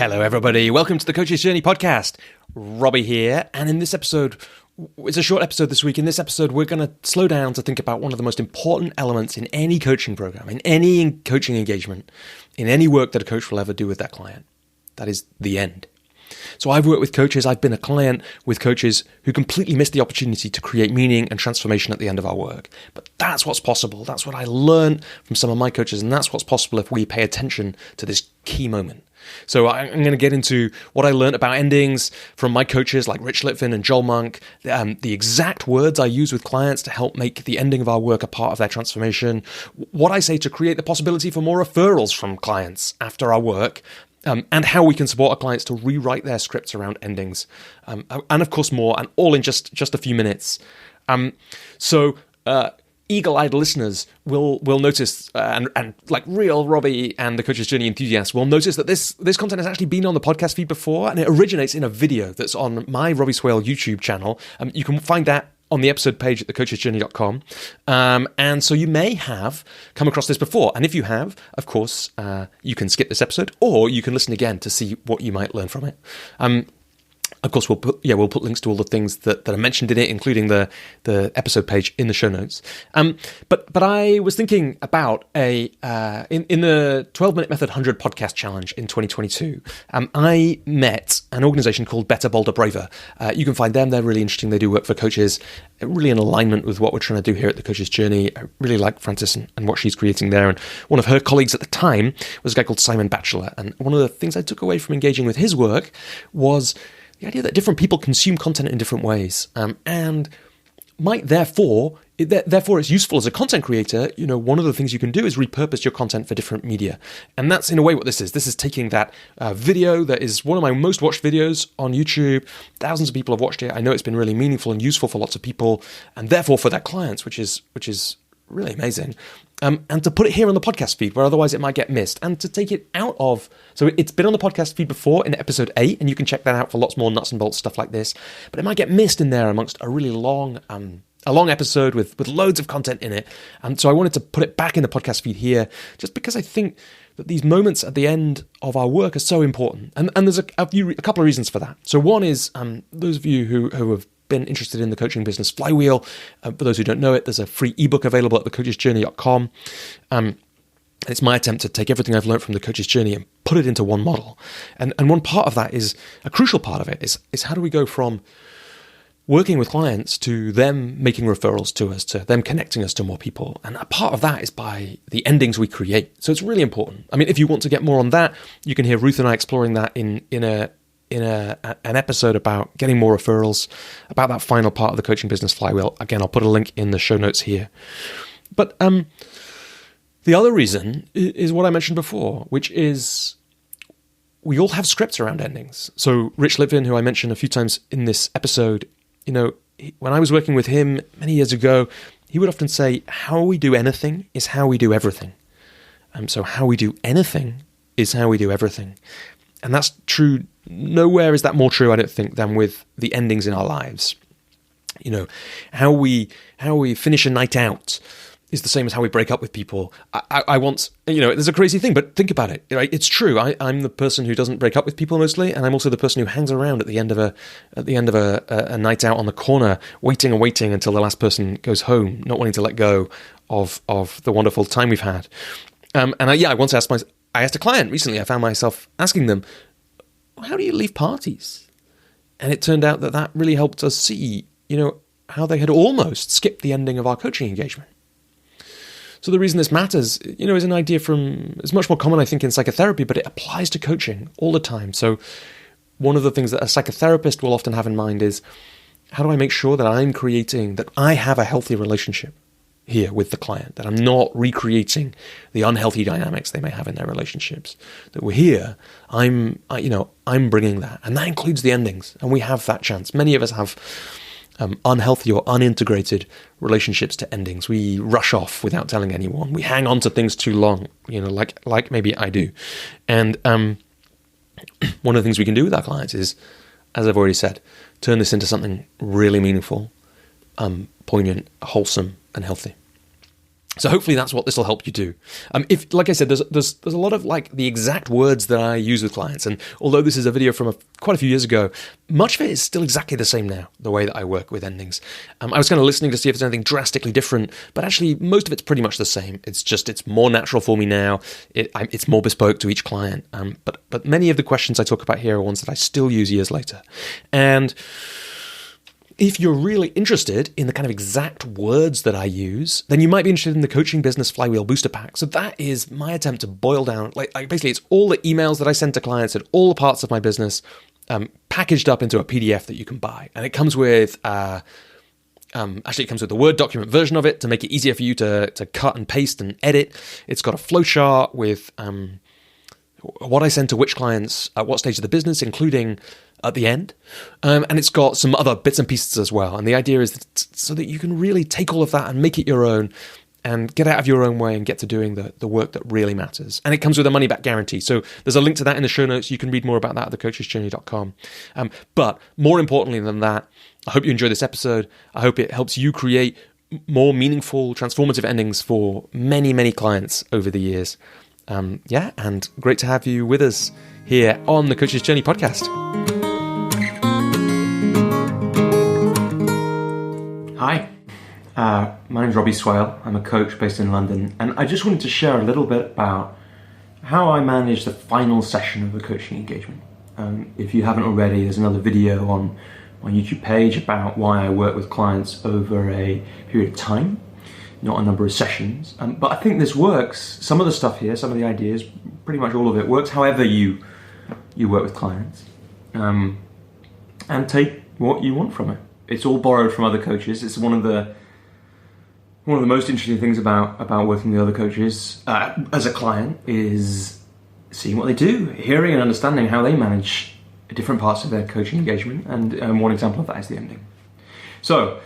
Hello, everybody. Welcome to the Coach's Journey podcast. Robbie here. And in this episode, it's a short episode this week. In this episode, we're going to slow down to think about one of the most important elements in any coaching program, in any coaching engagement, in any work that a coach will ever do with that client. That is the end. So I've worked with coaches, I've been a client with coaches who completely missed the opportunity to create meaning and transformation at the end of our work. But that's what's possible. That's what I learned from some of my coaches, and that's what's possible if we pay attention to this key moment. So I'm going to get into what I learned about endings from my coaches like Rich Litvin and Joel Monk, the exact words I use with clients to help make the ending of our work a part of their transformation, what I say to create the possibility for more referrals from clients after our work, and how we can support our clients to rewrite their scripts around endings, and of course more, and all in just a few minutes. Eagle-eyed listeners will notice, and like real Robbie and the Coach's Journey enthusiasts will notice that this content has actually been on the podcast feed before, and it originates in a video that's on my Robbie Swale YouTube channel. You can find that on the episode page at thecoachesjourney.com. And so you may have come across this before. And if you have, of course, you can skip this episode, or you can listen again to see what you might learn from it. Of course, we'll put links to all the things that are mentioned in it, including the episode page in the show notes. But I was thinking about in the 12-Minute Method 100 podcast challenge in 2022. I met an organization called Better, Bolder, Braver. You can find them; they're really interesting. They do work for coaches, really in alignment with what we're trying to do here at the Coach's Journey. I really like Frances and what she's creating there. And one of her colleagues at the time was a guy called Simon Batchelor. And one of the things I took away from engaging with his work was the idea that different people consume content in different ways, and might therefore it's useful as a content creator. You know, one of the things you can do is repurpose your content for different media, and that's in a way what this is. This is taking that video that is one of my most watched videos on YouTube. Thousands of people have watched it. I know it's been really meaningful and useful for lots of people, and therefore for their clients, which is really amazing. And to put it here on the podcast feed, where otherwise it might get missed, and to take it out of... So it's been on the podcast feed before in episode 8, and you can check that out for lots more nuts and bolts stuff like this, but it might get missed in there amongst a really long episode with loads of content in it. And so I wanted to put it back in the podcast feed here, just because I think that these moments at the end of our work are so important. And there's a couple of reasons for that. So one is, those of you who have been interested in the coaching business flywheel, for those who don't know it, there's a free ebook available at thecoachesjourney.com. It's my attempt to take everything I've learned from the Coach's Journey and put it into one model. And one part of that is, a crucial part of it is how do we go from working with clients to them making referrals to us, to them connecting us to more people. And a part of that is by the endings we create. So it's really important. I mean, if you want to get more on that, you can hear Ruth and I exploring that in an episode about getting more referrals, about that final part of the coaching business flywheel. Again, I'll put a link in the show notes here. But the other reason is what I mentioned before, which is we all have scripts around endings. So Rich Litvin, who I mentioned a few times in this episode, you know, when I was working with him many years ago, he would often say, how we do anything is how we do everything. So how we do anything is how we do everything. And that's true. Nowhere is that more true, I don't think, than with the endings in our lives. You know, how we finish a night out is the same as how we break up with people. I once, you know, there's a crazy thing, but think about it, right? It's true. I'm the person who doesn't break up with people mostly, and I'm also the person who hangs around at the end of a night out on the corner, waiting until the last person goes home, not wanting to let go of the wonderful time we've had. I once asked a client recently. I found myself asking them, how do you leave parties? And it turned out that really helped us see, you know, how they had almost skipped the ending of our coaching engagement. So the reason this matters, you know, is an idea it's much more common, I think, in psychotherapy, but it applies to coaching all the time. So one of the things that a psychotherapist will often have in mind is, how do I make sure that that I have a healthy relationship here with the client, that I'm not recreating the unhealthy dynamics they may have in their relationships, that we're here, I'm bringing that. And that includes the endings. And we have that chance. Many of us have unhealthy or unintegrated relationships to endings. We rush off without telling anyone. We hang on to things too long, you know, like maybe I do. And one of the things we can do with our clients is, as I've already said, turn this into something really meaningful, poignant, wholesome, and healthy. So hopefully that's what this will help you do. If, like I said, there's a lot of like the exact words that I use with clients, and although this is a video from quite a few years ago, much of it is still exactly the same now, the way that I work with endings. I was kind of listening to see if there's anything drastically different, but actually most of it's pretty much the same. It's more natural for me now. It's more bespoke to each client. But many of the questions I talk about here are ones that I still use years later. And if you're really interested in the kind of exact words that I use, then you might be interested in the Coaching Business Flywheel Booster Pack. So that is my attempt to boil down, like basically it's all the emails that I send to clients and all the parts of my business packaged up into a PDF that you can buy. And it comes with, actually it comes with the Word document version of it to make it easier for you to cut and paste and edit. It's got a flowchart with what I send to which clients at what stage of the business, including at the end. And it's got some other bits and pieces as well. And the idea is so that you can really take all of that and make it your own and get out of your own way and get to doing the work that really matters. And it comes with a money-back guarantee. So there's a link to that in the show notes. You can read more about that at thecoachesjourney.com. But more importantly than that, I hope you enjoy this episode. I hope it helps you create more meaningful, transformative endings for many, many clients over the years. And great to have you with us here on the Coach's Journey podcast. Hi, my name's Robbie Swale. I'm a coach based in London, and I just wanted to share a little bit about how I manage the final session of a coaching engagement. If you haven't already, there's another video on my YouTube page about why I work with clients over a period of time, not a number of sessions. But I think this works. Some of the stuff here, some of the ideas, pretty much all of it works however you work with clients. And take what you want from it. It's all borrowed from other coaches. It's one of the most interesting things about working with other coaches as a client is seeing what they do, hearing and understanding how they manage different parts of their coaching engagement. And one example of that is the ending. So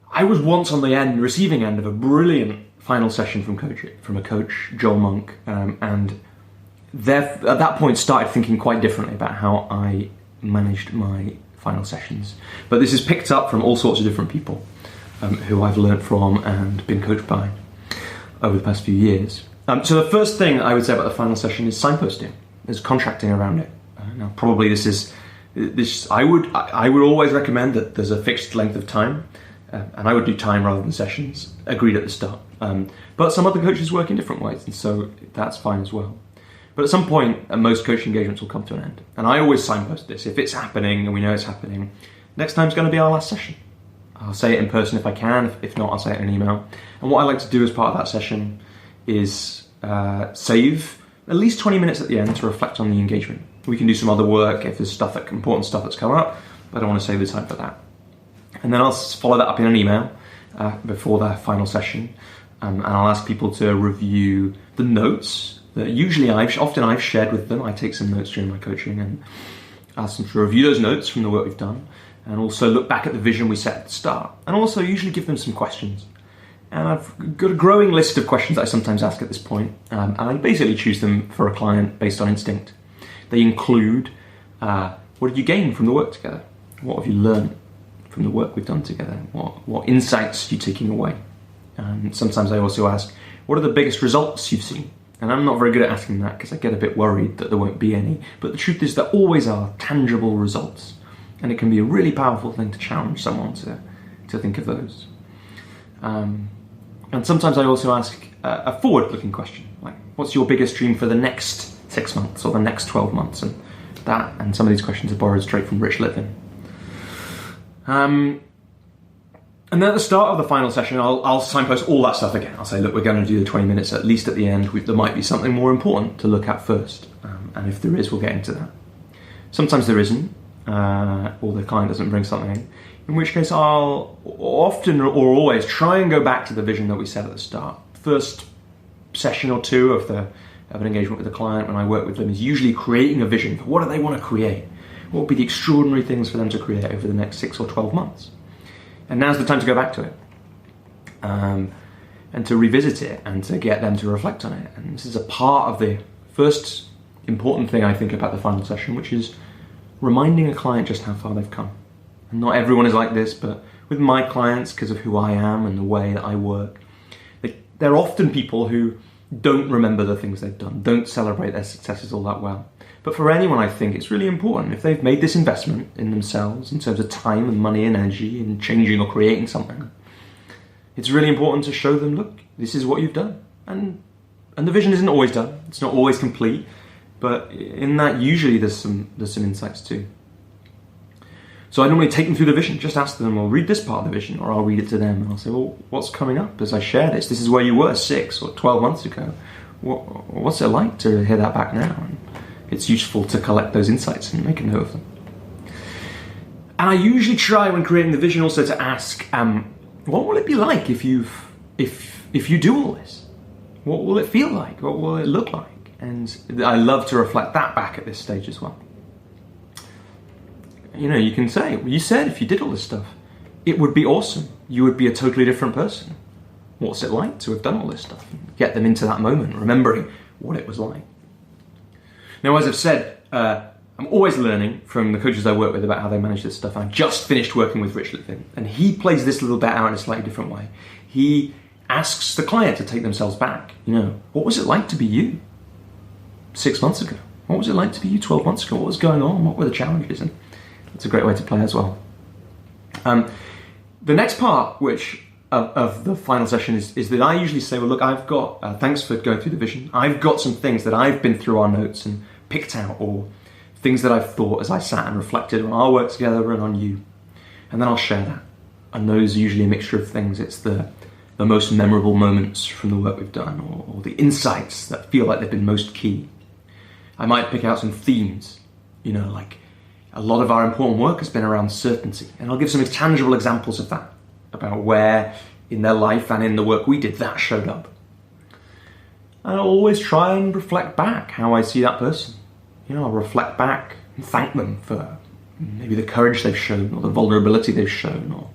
I was once on the receiving end of a brilliant final session from a coach, Joel Monk, and at that point started thinking quite differently about how I managed my final sessions. But this is picked up from all sorts of different people who I've learned from and been coached by over the past few years. So the first thing I would say about the final session is signposting. There's contracting around it. Now, probably this. I would always recommend that there's a fixed length of time, and I would do time rather than sessions, agreed at the start. But some other coaches work in different ways, and so that's fine as well. But at some point, most coaching engagements will come to an end. And I always signpost this. If it's happening and we know it's happening, next time's going to be our last session. I'll say it in person if I can. If not, I'll say it in an email. And what I like to do as part of that session is save at least 20 minutes at the end to reflect on the engagement. We can do some other work if there's important stuff that's come up, but I don't want to save the time for that. And then I'll follow that up in an email before the final session. And I'll ask people to review the notes that usually I've shared with them. I take some notes during my coaching and ask them to review those notes from the work we've done, and also look back at the vision we set at the start, and also usually give them some questions. And I've got a growing list of questions that I sometimes ask at this point, and I basically choose them for a client based on instinct. They include, what did you gain from the work together? What have you learned from the work we've done together? What insights are you taking away? And sometimes I also ask, what are the biggest results you've seen? And I'm not very good at asking that because I get a bit worried that there won't be any. But the truth is there always are tangible results. And it can be a really powerful thing to challenge someone to think of those. And sometimes I also ask a forward-looking question, like, what's your biggest dream for the next 6 months or the next 12 months? And some of these questions are borrowed straight from Litvin. And then at the start of the final session, I'll signpost all that stuff again. I'll say, look, we're going to do the 20 minutes at least at the end. There might be something more important to look at first. And if there is, we'll get into that. Sometimes there isn't, or the client doesn't bring something, in which case I'll often or always try and go back to the vision that we set at the start. First session or two of an engagement with the client when I work with them is usually creating a vision for what do they want to create? What would be the extraordinary things for them to create over the next 6 or 12 months? And now's the time to go back to it, and to revisit it, and to get them to reflect on it. And this is a part of the first important thing I think about the final session, which is reminding a client just how far they've come. And not everyone is like this, but with my clients, because of who I am and the way that I work, they're often people who don't remember the things they've done, don't celebrate their successes all that well. But for anyone, I think it's really important, if they've made this investment in themselves in terms of time and money and energy in changing or creating something, it's really important to show them, look, this is what you've done. And the vision isn't always done, it's not always complete, but in that usually there's some insights too. So I normally take them through the vision, just ask them, well, read this part of the vision, or I'll read it to them, and I'll say, well, what's coming up as I share this? This is where you were 6 or 12 months ago. What's it like to hear that back now? And it's useful to collect those insights and make a note of them. And I usually try, when creating the vision, also to ask, what will it be like if you do all this? What will it feel like? What will it look like? And I love to reflect that back at this stage as well. You can say, well, you said if you did all this stuff, it would be awesome. You would be a totally different person. What's it like to have done all this stuff? Get them into that moment, remembering what it was like. Now, as I've said, I'm always learning from the coaches I work with about how they manage this stuff. I just finished working with Litvin, and he plays this little bit out in a slightly different way. He asks the client to take themselves back. What was it like to be you 6 months ago? What was it like to be you 12 months ago? What was going on? What were the challenges? And it's a great way to play as well. The next part, of the final session is that I usually say, well, look, I've got, thanks for going through the vision. I've got some things that I've been through our notes and picked out, or things that I've thought as I sat and reflected on our work together and on you. And then I'll share that. And those are usually a mixture of things. It's the most memorable moments from the work we've done, or the insights that feel like they've been most key. I might pick out some themes, like a lot of our important work has been around certainty. And I'll give some tangible examples of that, about where in their life and in the work we did that showed up. And I'll always try and reflect back how I see that person. I'll reflect back and thank them for maybe the courage they've shown, or the vulnerability they've shown, or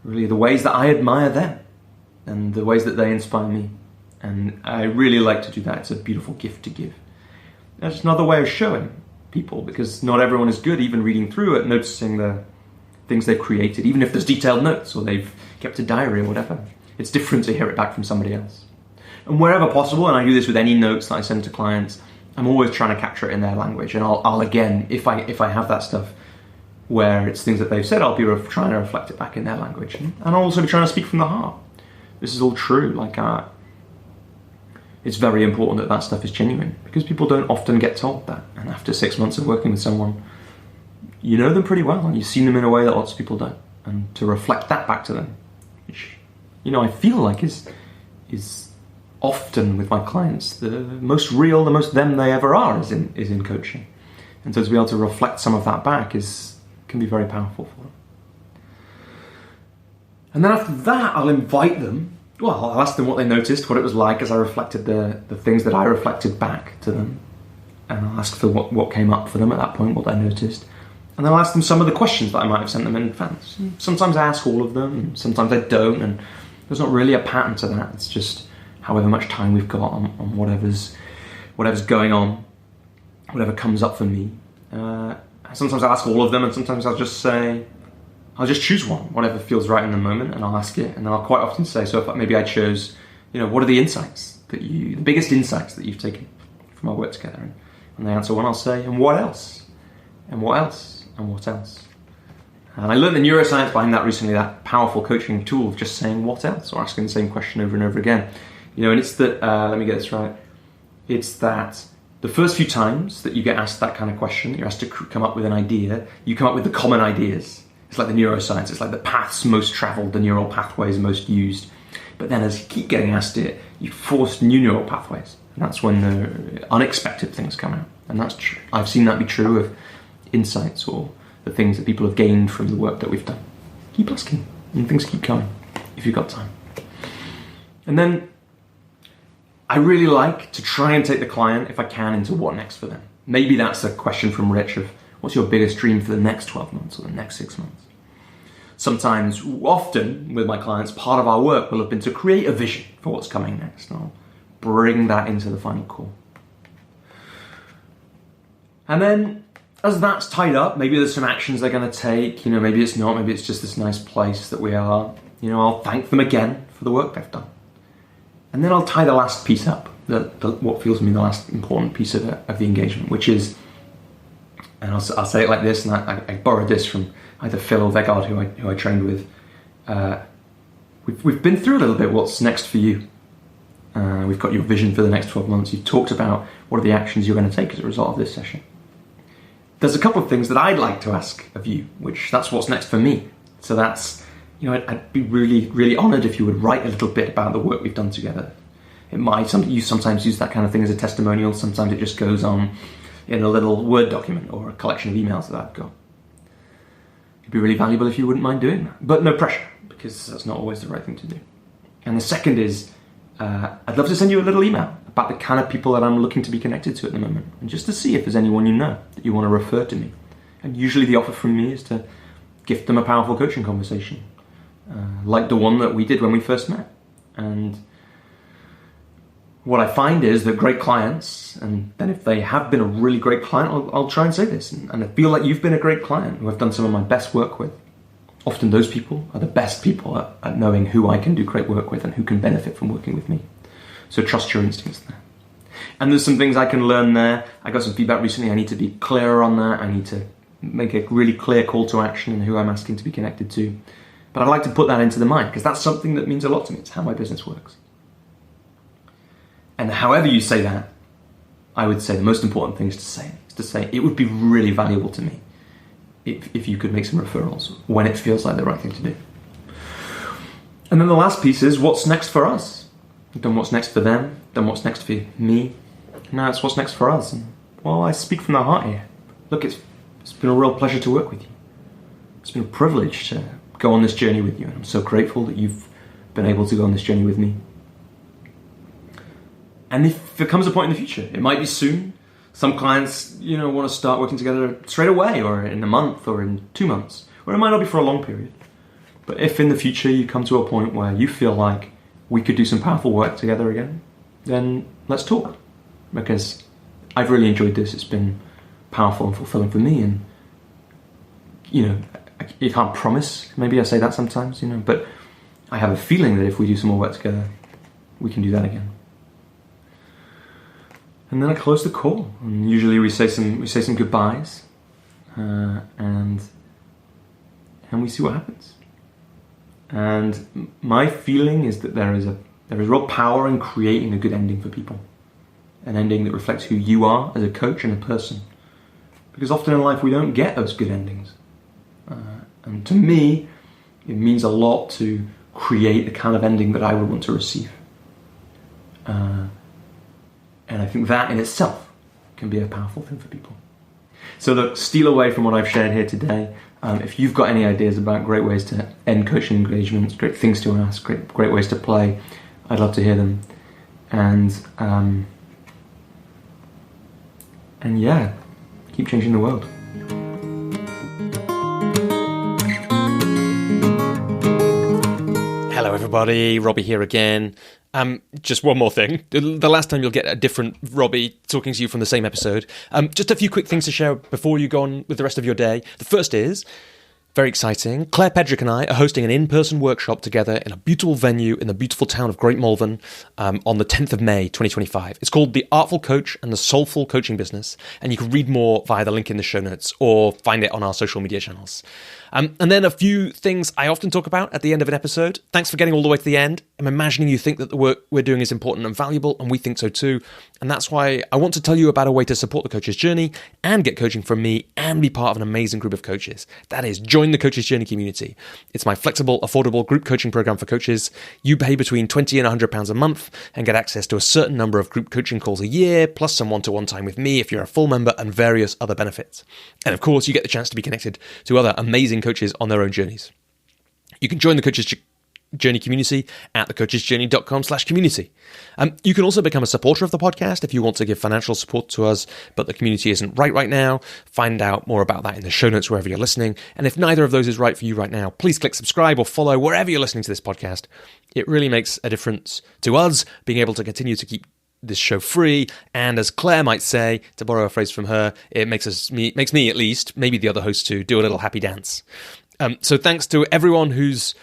really the ways that I admire them and the ways that they inspire me. And I really like to do that. It's a beautiful gift to give. That's another way of showing people, because not everyone is good, even reading through it, noticing the things they've created, even if there's detailed notes or they've kept a diary or whatever. It's different to hear it back from somebody else. And wherever possible, and I do this with any notes that I send to clients, I'm always trying to capture it in their language. And I'll again, if I have that stuff where it's things that they've said, I'll be trying to reflect it back in their language. And I'll also be trying to speak from the heart. This is all true. It's very important that stuff is genuine, because people don't often get told that. And after 6 months of working with someone, you know them pretty well, and you've seen them in a way that lots of people don't. And to reflect that back to them, which, I feel like is often with my clients the most real, the most them they ever are is in coaching. And so to be able to reflect some of that back can be very powerful for them. And then after that, I'll invite them. Well, I'll ask them what they noticed, what it was like as I reflected the things that I reflected back to them. And I'll ask for what came up for them at that point, what they noticed. And then I'll ask them some of the questions that I might have sent them in advance. Sometimes I ask all of them, and sometimes I don't, and there's not really a pattern to that. It's just however much time we've got on whatever's going on, whatever comes up for me. Sometimes I'll ask all of them, and sometimes I'll just choose one, whatever feels right in the moment, and I'll ask it. And then I'll quite often say, so if maybe I chose, what are the insights the biggest insights that you've taken from our work together? And when they answer one, I'll say, and what else? And what else? And what else? And I learned the neuroscience behind that recently, that powerful coaching tool of just saying what else, or asking the same question over and over again. And it's that, let me get this right, it's that the first few times that you get asked that kind of question, you're asked to come up with an idea, you come up with the common ideas. It's like the neuroscience, it's like the paths most traveled, the neural pathways most used. But then as you keep getting asked it, you force new neural pathways. And that's when the unexpected things come out. And that's true. I've seen that be true of insights or the things that people have gained from the work that we've done. Keep asking, and things keep coming if you've got time. And then I really like to try and take the client, if I can, into what next for them. Maybe that's a question from Rich of, what's your biggest dream for the next 12 months or the next 6 months? Sometimes, often with my clients, part of our work will have been to create a vision for what's coming next. And I'll bring that into the final call. And then as that's tied up, maybe there's some actions they're going to take. Maybe it's not. Maybe it's just this nice place that we are. I'll thank them again for the work they've done. And then I'll tie the last piece up, what feels to me the last important piece of the engagement, which is, and I'll say it like this, and I borrowed this from either Phil or Vegard, who I trained with. We've been through a little bit what's next for you. We've got your vision for the next 12 months. You've talked about what are the actions you're going to take as a result of this session. There's a couple of things that I'd like to ask of you, which that's what's next for me. So that's, I'd be really, really honoured if you would write a little bit about the work we've done together. You sometimes use that kind of thing as a testimonial. Sometimes it just goes on in a little Word document or a collection of emails that I've got. It'd be really valuable if you wouldn't mind doing that. But no pressure, because that's not always the right thing to do. And the second is, I'd love to send you a little email about the kind of people that I'm looking to be connected to at the moment, and just to see if there's anyone you know that you want to refer to me. And usually the offer from me is to gift them a powerful coaching conversation, like the one that we did when we first met. And what I find is that great clients, and then if they have been a really great client, I'll try and say this, and I feel like you've been a great client who I've done some of my best work with. Often those people are the best people at knowing who I can do great work with and who can benefit from working with me. So trust your instincts there. And there's some things I can learn there. I got some feedback recently. I need to be clearer on that. I need to make a really clear call to action in who I'm asking to be connected to. But I'd like to put that into the mind, because that's something that means a lot to me. It's how my business works. And however you say that, I would say the most important thing is to say it would be really valuable to me if you could make some referrals when it feels like the right thing to do. And then the last piece is, what's next for us? We've done what's next for them, done what's next for me. Now it's what's next for us. And, well, I speak from the heart here. Look, it's been a real pleasure to work with you. It's been a privilege to go on this journey with you, and I'm so grateful that you've been able to go on this journey with me. And if there comes a point in the future, it might be soon. Some clients, want to start working together straight away, or in a month, or in 2 months, or it might not be for a long period. But if in the future you come to a point where you feel like we could do some powerful work together again, then let's talk. Because I've really enjoyed this. It's been powerful and fulfilling for me. And, you can't promise. Maybe I say that sometimes, but I have a feeling that if we do some more work together, we can do that again. And then I close the call, and usually we say some goodbyes, and we see what happens. And my feeling is that there is real power in creating a good ending for people, an ending that reflects who you are as a coach and a person. Because often in life we don't get those good endings, and to me, it means a lot to create the kind of ending that I would want to receive. And I think that in itself can be a powerful thing for people. So look, steal away from what I've shared here today. If you've got any ideas about great ways to end coaching engagements, great things to ask, great ways to play, I'd love to hear them. And yeah, keep changing the world. Hello everybody, Robbie here again. Just one more thing. The last time you'll get a different Robbie talking to you from the same episode. Just a few quick things to share before you go on with the rest of your day. The first is, very exciting, Claire Pedrick and I are hosting an in-person workshop together in a beautiful venue in the beautiful town of Great Malvern on the 10th of May, 2025. It's called The Artful Coach and the Soulful Coaching Business, and you can read more via the link in the show notes or find it on our social media channels. And then a few things I often talk about at the end of an episode. Thanks for getting all the way to the end. I'm imagining you think that the work we're doing is important and valuable, and we think so too. And that's why I want to tell you about a way to support the coach's journey and get coaching from me and be part of an amazing group of coaches. That is, join the Coach's Journey community. It's my flexible, affordable group coaching program for coaches. You pay between £20 and £100 a month and get access to a certain number of group coaching calls a year, plus some one-to-one time with me if you're a full member, and various other benefits. And of course, you get the chance to be connected to other amazing coaches on their own journeys. You can join the Coach's Journey community at thecoachesjourney.com/community. You can also become a supporter of the podcast if you want to give financial support to us, but the community isn't right now. Find out more about that in the show notes wherever you're listening. And if neither of those is right for you right now, please click subscribe or follow wherever you're listening to this podcast. It really makes a difference to us being able to continue to keep this show free, and as Claire might say, to borrow a phrase from her, it makes me at least, maybe the other hosts too, do a little happy dance. So thanks to everyone who's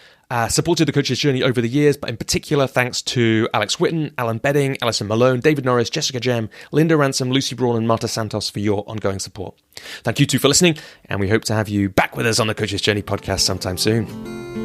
supported the Coach's Journey over the years, but in particular thanks to Alex Whitten, Alan Bedding, Alison Malone, David Norris, Jessica Jem, Linda Ransom, Lucy Braun and Marta Santos for your ongoing support. Thank you too for listening, and we hope to have you back with us on the Coach's Journey podcast sometime soon.